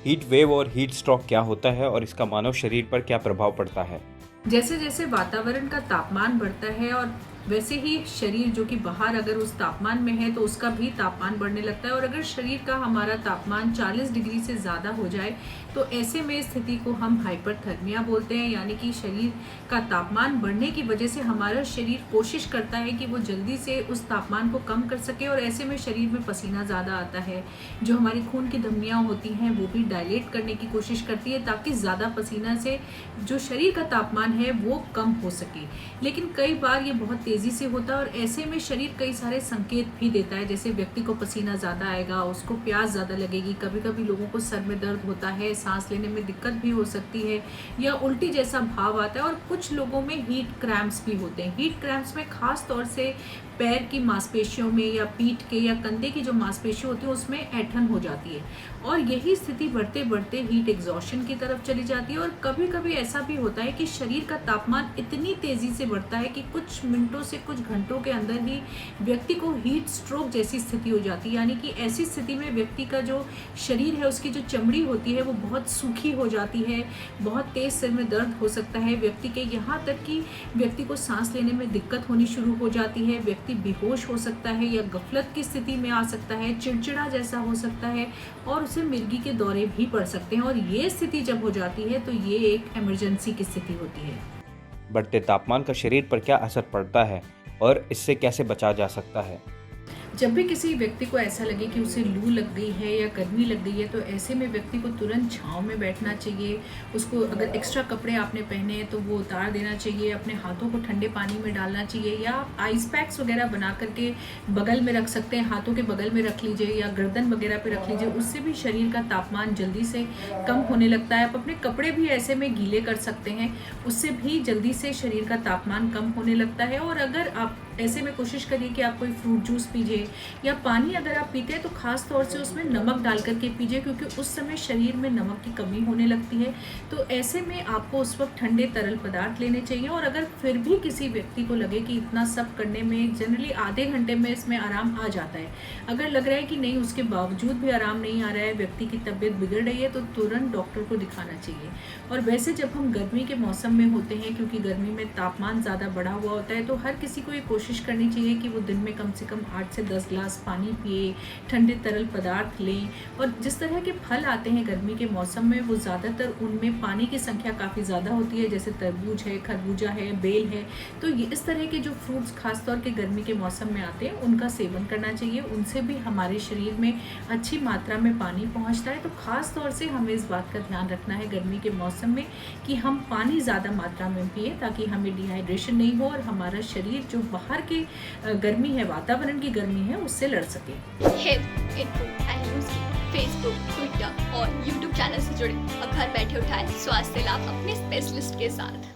Heat wave और heat stroke क्या होता है और इसका मानव शरीर पर क्या प्रभाव पड़ता है? जैसे जैसे वातावरण का तापमान बढ़ता है और वैसे ही शरीर जो कि बाहर अगर उस तापमान में है तो उसका भी तापमान बढ़ने लगता है। और अगर शरीर का हमारा तापमान 40 डिग्री से ज़्यादा हो जाए तो ऐसे में स्थिति को हम हाइपरथर्मिया बोलते हैं, यानी कि शरीर का तापमान बढ़ने की वजह से हमारा शरीर कोशिश करता है कि वो जल्दी से उस तापमान को कम कर सके, और ऐसे में शरीर में पसीना ज़्यादा आता है। जो हमारी खून की धमनियाँ होती हैं वो भी डायलेट करने की कोशिश करती है ताकि ज़्यादा पसीना से जो शरीर का तापमान है वो कम हो सके। लेकिन कई बार ये बहुत तेज़ी से होता है और ऐसे में शरीर कई सारे संकेत भी देता है, जैसे व्यक्ति को पसीना ज़्यादा आएगा, उसको प्यास ज़्यादा लगेगी, कभी कभी लोगों को सर में दर्द होता है, सांस लेने में दिक्कत भी हो सकती है या उल्टी जैसा भाव आता है, और कुछ लोगों में हीट क्रैम्प्स भी होते हैं। हीट क्रैम्प्स में खास तौर से पैर की मांसपेशियों में या पीठ के या कंधे की जो मांसपेशी होती है उसमें ऐंठन हो जाती है, और यही स्थिति बढ़ते बढ़ते हीट एग्जॉशन की तरफ चली जाती है। और कभी कभी ऐसा भी होता है कि शरीर का तापमान इतनी तेज़ी से बढ़ता है कि कुछ मिनटों से कुछ घंटों के अंदर ही व्यक्ति को हीट स्ट्रोक जैसी स्थिति हो जाती है, यानी कि ऐसी स्थिति में व्यक्ति का जो शरीर है उसकी जो चमड़ी होती है वो बहुत सूखी हो जाती है, बहुत तेज़ सिर में दर्द हो सकता है व्यक्ति के, यहाँ तक कि व्यक्ति को सांस लेने में दिक्कत होनी शुरू हो जाती है, व्यक्ति बेहोश हो सकता है या गफलत की स्थिति में आ सकता है, चिड़चिड़ा जैसा हो सकता है और उसे मिर्गी के दौरे भी पड़ सकते हैं। और ये स्थिति जब हो जाती है तो ये एक इमरजेंसी की स्थिति होती है। बढ़ते तापमान का शरीर पर क्या असर पड़ता है और इससे कैसे बचा जा सकता है? जब भी किसी व्यक्ति को ऐसा लगे कि उसे लू लग गई है या गर्मी लग गई है तो ऐसे में व्यक्ति को तुरंत छांव में बैठना चाहिए। उसको अगर एक्स्ट्रा कपड़े आपने पहने हैं तो वो उतार देना चाहिए, अपने हाथों को ठंडे पानी में डालना चाहिए, या आप आइस पैक्स वगैरह बना करके बगल में रख सकते हैं, हाथों के बगल में रख लीजिए या गर्दन वगैरह पे रख लीजिए, उससे भी शरीर का तापमान जल्दी से कम होने लगता है। आप अपने कपड़े भी ऐसे में गीले कर सकते हैं, उससे भी जल्दी से शरीर का तापमान कम होने लगता है। और अगर आप ऐसे में कोशिश करिए कि आप कोई फ्रूट जूस पीजिए या पानी अगर आप पीते हैं तो खास तौर से उसमें नमक डाल करके पीजिए, क्योंकि उस समय शरीर में नमक की कमी होने लगती है। तो ऐसे में आपको उस वक्त ठंडे तरल पदार्थ लेने चाहिए। और अगर फिर भी किसी व्यक्ति को लगे कि इतना सब करने में जनरली आधे घंटे में इसमें आराम आ जाता है, अगर लग रहा है कि नहीं उसके बावजूद भी आराम नहीं आ रहा है, व्यक्ति की तबीयत बिगड़ रही है, तो तुरंत डॉक्टर को दिखाना चाहिए। और वैसे जब हम गर्मी के मौसम में होते हैं, क्योंकि गर्मी में तापमान ज़्यादा बढ़ा हुआ होता है, तो हर किसी को ये कोशिश करनी चाहिए कि वो दिन में कम से कम 8 से 10 ग्लास पानी पिए, ठंडे तरल पदार्थ लें। और जिस तरह के फल आते हैं गर्मी के मौसम में वो ज़्यादातर उनमें पानी की संख्या काफ़ी ज़्यादा होती है, जैसे तरबूज है, खरबूजा है, बेल है। तो ये इस तरह के जो फ्रूट्स खासतौर के गर्मी के मौसम में आते हैं उनका सेवन करना चाहिए, उनसे भी हमारे शरीर में अच्छी मात्रा में पानी पहुँचता है। तो खास तौर से हमें इस बात का ध्यान रखना है गर्मी के मौसम में कि हम पानी ज़्यादा मात्रा में पिए ताकि हमें डिहाइड्रेशन नहीं हो और हमारा शरीर जो बाहर की गर्मी है, वातावरण की गर्मी है, उससे लड़ सके। हेल्थ इन्फो एंड न्यूज़ की फेसबुक, ट्विटर और यूट्यूब चैनल से जुड़े और घर बैठे उठाए स्वास्थ्य लाभ अपने स्पेशलिस्ट के साथ।